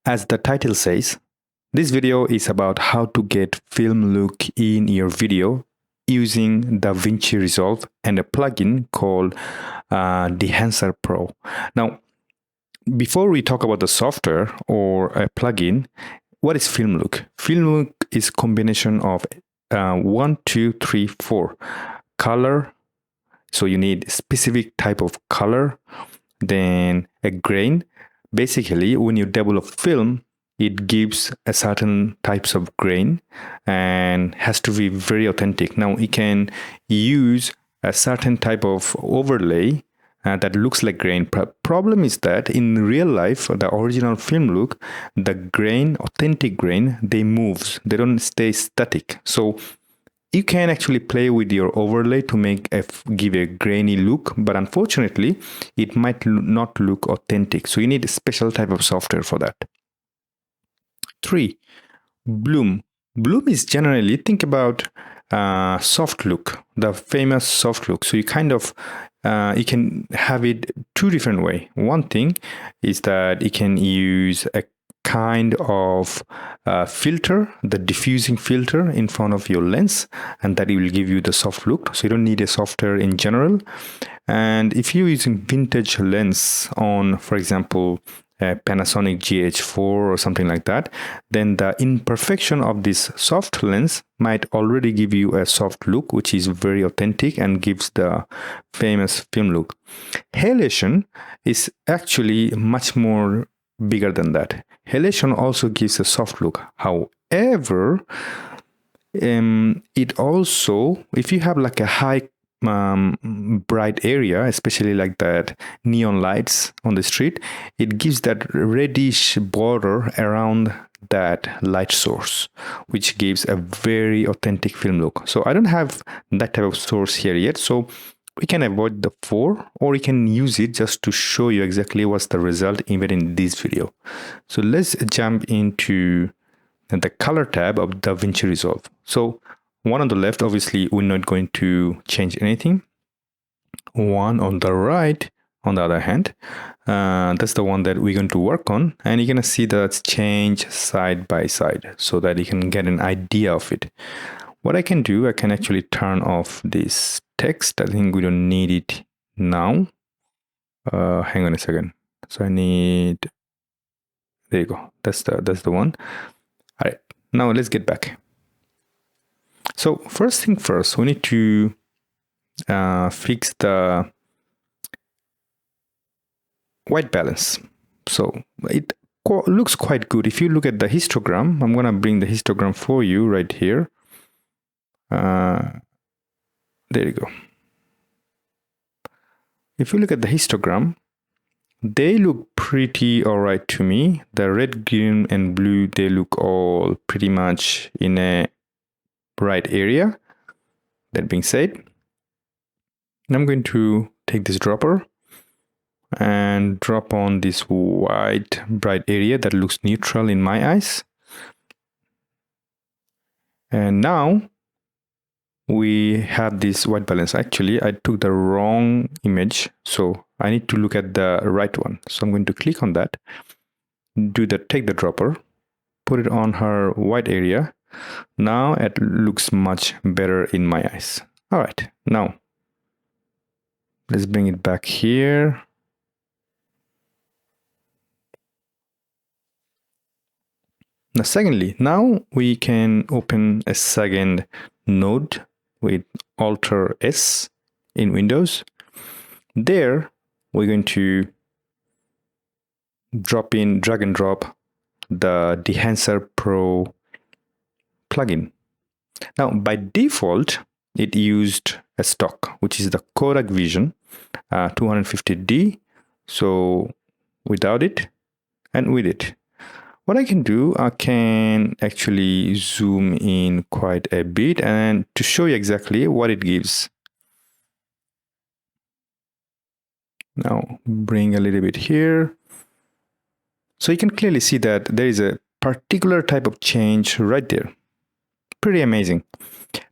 As the title says, this video is about how to get film look in your video using Davinci Resolve and a plugin called Dehancer Pro. Now, before we talk about the software or a plugin, what is film look? Film look is a combination of 1, 2, 3, 4 color. So you need specific type of color, then a grain. Basically, when you develop film, it gives a certain types of grain and has to be very authentic. Now, you can use a certain type of overlay that looks like grain. Problem is that in real life, the original film look, the grain, authentic grain, they moves. They don't stay static. So you can actually play with your overlay to give a grainy look, but unfortunately, it might not look authentic. So you need a special type of software for that. 3. Bloom. Bloom is generally, think about soft look, the famous soft look. So you you can have it two different ways. One thing is that you can use a kind of filter, the diffusing filter in front of your lens, and that it will give you the soft look. So you don't need a software in general. And if you're using vintage lens on, for example, a Panasonic GH4 or something like that, then the imperfection of this soft lens might already give you a soft look, which is very authentic and gives the famous film look. Halation is actually much more bigger than that. Halation also gives a soft look. However, it also, if you have like a high bright area, especially like that neon lights on the street, it gives that reddish border around that light source, which gives a very authentic film look. So I don't have that type of source here yet, so we can avoid the 4, or we can use it just to show you exactly what's the result even in this video. So let's jump into the color tab of Davinci Resolve. So one on the left, obviously, we're not going to change anything. One on the right, on the other hand, that's the one that we're going to work on. And you're going to see that change side by side so that you can get an idea of it. What I can do, I can actually turn off this text. I think we don't need it now. Hang on a second. So I need, there you go. That's the one. All right, now let's get back. So first thing first, we need to fix the white balance. So it looks quite good. If you look at the histogram, I'm going to bring the histogram for you right here. There you go. If you look at the histogram, they look pretty all right to me. The red, green, and blue, they look all pretty much in a right area. That being said, I'm going to take this dropper and drop on this white bright area that looks neutral in my eyes. And now we have this white balance. Actually, I took the wrong image, so I need to look at the right one. So I'm going to click on that, take the dropper, put it on her white area. Now it looks much better in my eyes. All right, now let's bring it back here. Now, secondly, now we can open a second node with Alt+S in Windows. There, we're going to drag and drop the Dehancer Pro plugin. Now, by default, it used a stock, which is the Kodak Vision 250D. So without it and with it, what I can do, I can actually zoom in quite a bit and to show you exactly what it gives. Now bring a little bit here. So you can clearly see that there is a particular type of change right there. Pretty amazing.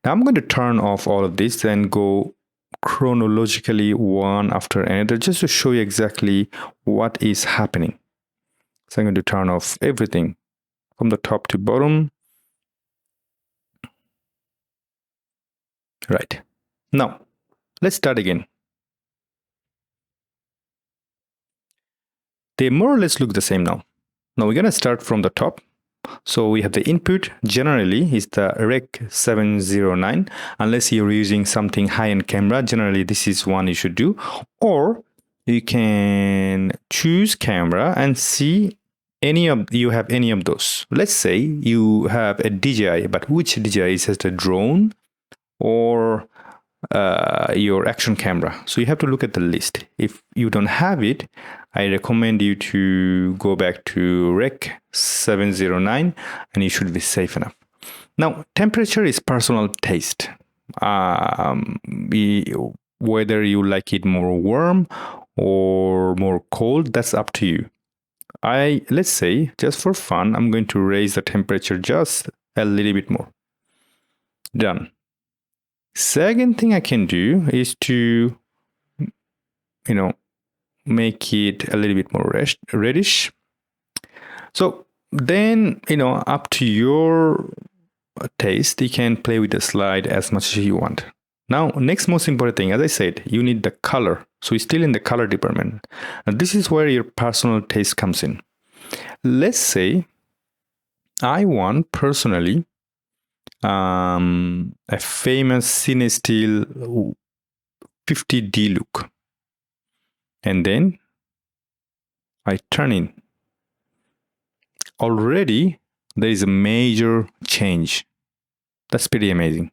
Now I'm going to turn off all of this and go chronologically one after another just to show you exactly what is happening. So I'm going to turn off everything from the top to bottom. Right. Now, let's start again. They more or less look the same now. Now we're going to start from the top. So we have the input generally is the Rec 709, unless you're using something high-end camera. Generally, this is one you should do. Or you can choose camera and see you have any of those. Let's say you have a DJI, but which DJI? Is it a drone or your action camera? So you have to look at the list. If you don't have it, I recommend you to go back to Rec 709 and you should be safe enough. Now, temperature is personal taste. Whether you like it more warm or more cold, that's up to you. Let's say, just for fun, I'm going to raise the temperature just a little bit more. Done. Second thing I can do is to, make it a little bit more reddish. So then, up to your taste, you can play with the slide as much as you want. Now, next most important thing, as I said, you need the color. So we're still in the color department. Now, this is where your personal taste comes in. Let's say I want personally a famous CineStill 50D look. And then I turn in. Already there is a major change. That's pretty amazing.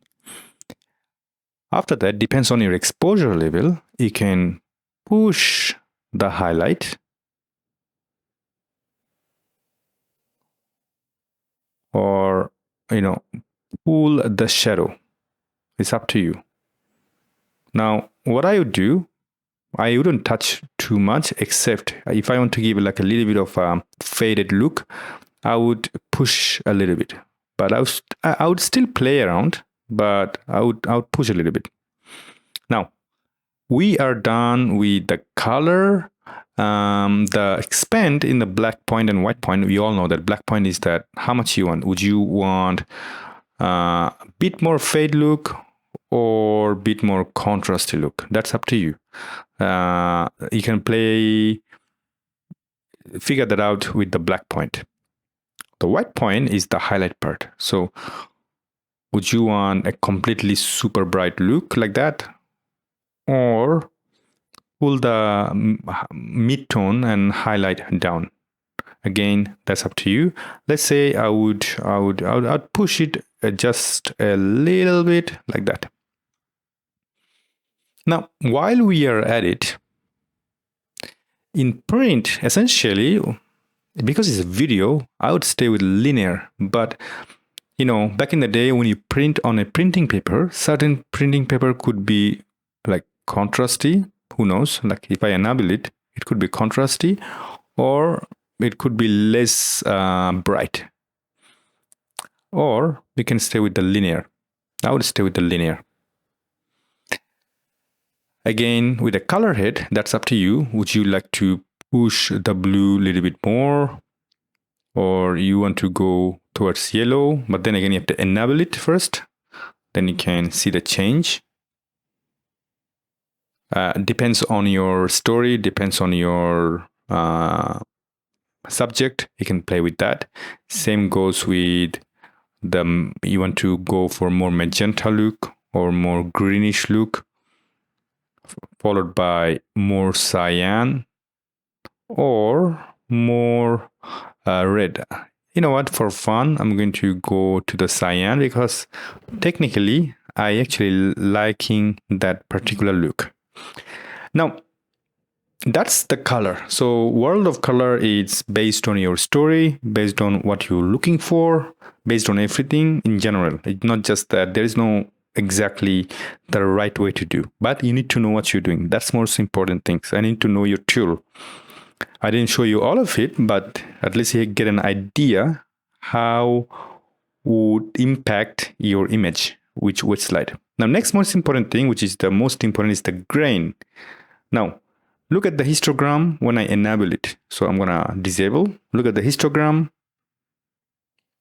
After that, depends on your exposure level, you can push the highlight or pull the shadow. It's up to you. Now, what I would do, I wouldn't touch too much, except if I want to give like a little bit of a faded look, I would push a little bit. But I would still play around, but I would push a little bit. Now, we are done with the color. The expand in the black point and white point, we all know that black point is that how much you want. Would you want a bit more fade look or a bit more contrasty look? That's up to you. You can figure that out with the black point. The white point is the highlight part. So would you want a completely super bright look like that? Or pull the mid-tone and highlight down? Again, that's up to you. Let's say I would push it just a little bit like that. Now, while we are at it, in print, essentially, because it's a video, I would stay with linear. But, back in the day when you print on a printing paper, certain printing paper could be like contrasty. Who knows? Like if I enable it, it could be contrasty or it could be less bright. Or we can stay with the linear. I would stay with the linear. Again, with the color head, that's up to you. Would you like to push the blue a little bit more? Or you want to go towards yellow? But then again, you have to enable it first. Then you can see the change. Depends on your story, depends on your subject. You can play with that. Same goes with you want to go for more magenta look or more greenish look, followed by more cyan or more red. You know what? For fun, I'm going to go to the cyan because technically I actually liking that particular look. Now, that's the color. So world of color is based on your story, based on what you're looking for, based on everything in general. It's not just that there is no exactly the right way to do, but you need to know what you're doing. That's most important things. I need to know your tool. I didn't show you all of it, but at least you get an idea how would impact your image, which slide. Now, next most important thing, which is the most important, is the grain. Now, Look at the histogram when I enable it. So I'm gonna disable. Look at the histogram.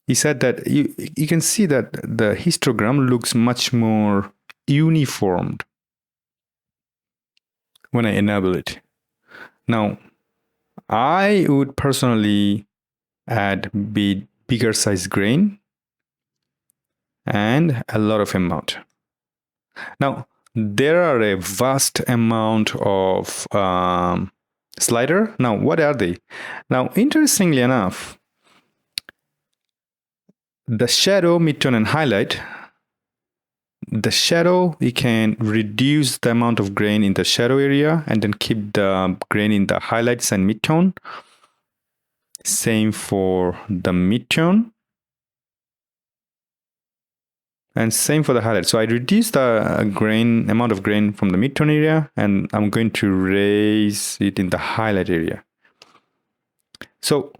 He said that you can see that the histogram looks much more uniformed when I enable it. Now, I would personally add bigger size grain and a lot of amount. Now, there are a vast amount of slider. Now, what are they? Now, interestingly enough, the shadow, midtone, and highlight, the shadow, you can reduce the amount of grain in the shadow area and then keep the grain in the highlights and midtone. Same for the midtone. And same for the highlight. So I reduce the amount of grain from the midtone area, and I'm going to raise it in the highlight area. So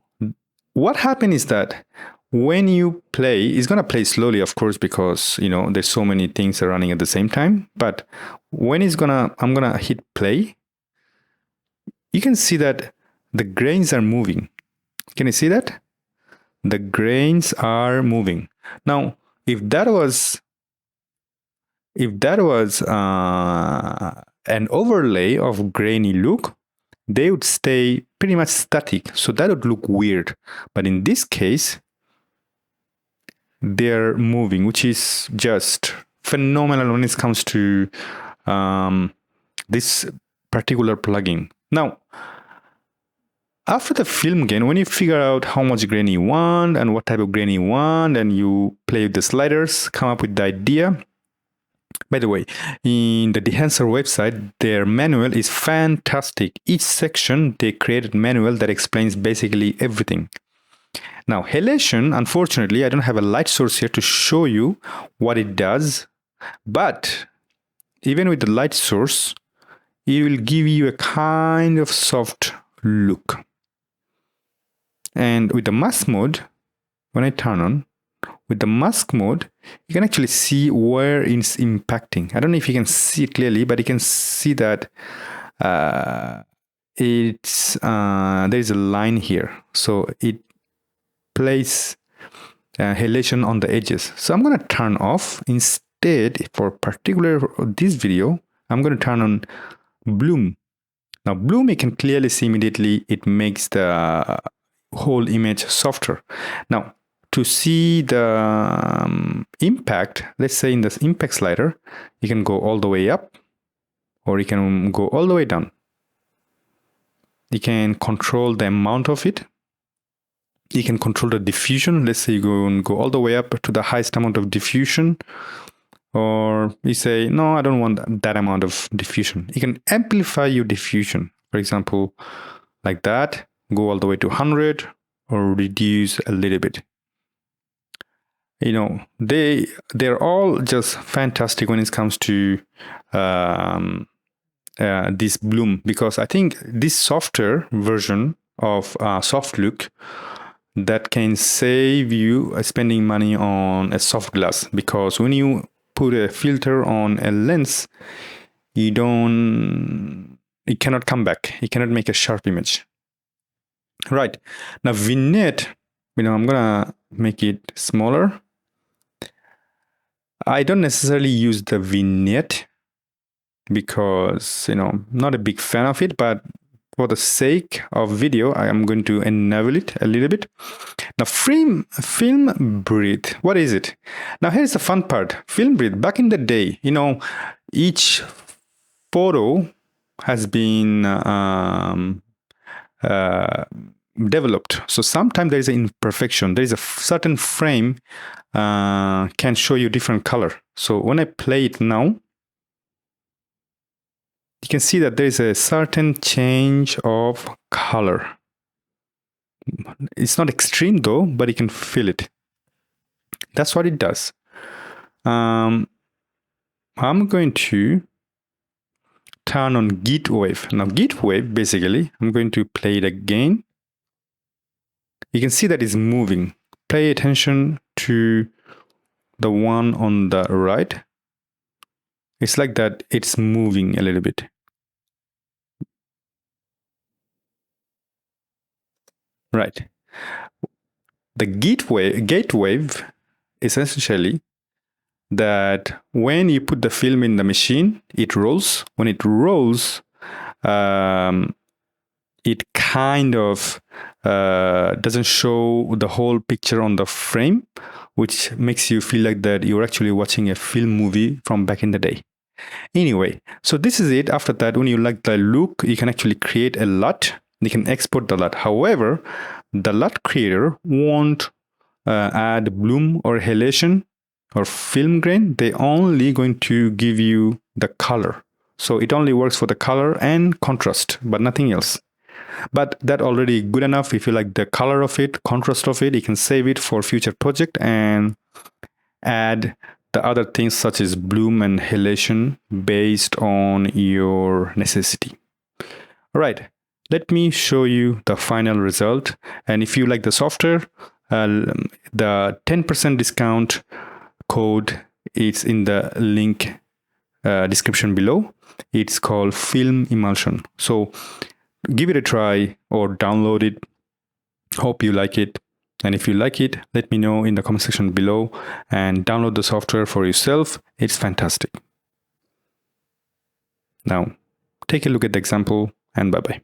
what happened is that when you play, it's going to play slowly, of course, because there's so many things are running at the same time. But when I'm gonna hit play, you can see that the grains are moving. Can you see that? The grains are moving. Now, if that was an overlay of grainy look, they would stay pretty much static. So that would look weird. But in this case, they're moving, which is just phenomenal when it comes to this particular plugin. Now, after the film gain, when you figure out how much grain you want and what type of grain you want, and you play with the sliders, come up with the idea. By the way, in the Dehancer website, their manual is fantastic. Each section, they created a manual that explains basically everything. Now, halation, unfortunately, I don't have a light source here to show you what it does. But even with the light source, it will give you a kind of soft look. And with the mask mode, when I turn on, with the mask mode, you can actually see where it's impacting. I don't know if you can see it clearly, but you can see that there is a line here. So it plays halation on the edges. So I'm going to turn off. Instead, for particular this video, I'm going to turn on bloom. Now, bloom, you can clearly see immediately it makes the whole image softer. Now, to see the impact, let's say in this impact slider, you can go all the way up or you can go all the way down. You can control the amount of it. You can control the diffusion. Let's say you go all the way up to the highest amount of diffusion. Or you say, no, I don't want that amount of diffusion. You can amplify your diffusion. For example, like that, go all the way to 100 or reduce a little bit. They're all just fantastic when it comes to this bloom, because I think this softer version of soft look that can save you spending money on a soft glass, because when you put a filter on a lens, it cannot come back. It cannot make a sharp image. Right. Now vignette, I'm gonna make it smaller. I don't necessarily use the vignette because, not a big fan of it, but for the sake of video, I am going to enable it a little bit. Now, film breathe. What is it? Now, here's the fun part. Film breathe. Back in the day, each photo has been developed. So sometimes there is an imperfection. There is a certain frame can show you different color. So when I play it now, you can see that there is a certain change of color. It's not extreme though, but you can feel it. That's what it does. I'm going to turn on git wave. Now git wave, basically, I'm going to play it again. You can see that it's moving. Pay attention to the one on the right. It's like that it's moving a little bit. Right. The gateway is essentially that when you put the film in the machine, it rolls. When it rolls, it kind of doesn't show the whole picture on the frame, which makes you feel like that you're actually watching a film movie from back in the day. Anyway, so this is it. After that, when you like the look, you can actually create a LUT. You can export the LUT. However, the LUT creator won't add bloom or halation or film grain. They only going to give you the color. So it only works for the color and contrast, but nothing else. But that already good enough. If you like the color of it, contrast of it, you can save it for future project and add the other things such as bloom and halation based on your necessity. All right, let me show you the final result. And if you like the software, the 10% discount code is in the link description below. It's called Film Emulsion. So give it a try or download it. Hope you like it. And if you like it, let me know in the comment section below and download the software for yourself. It's fantastic. Now, take a look at the example and bye-bye.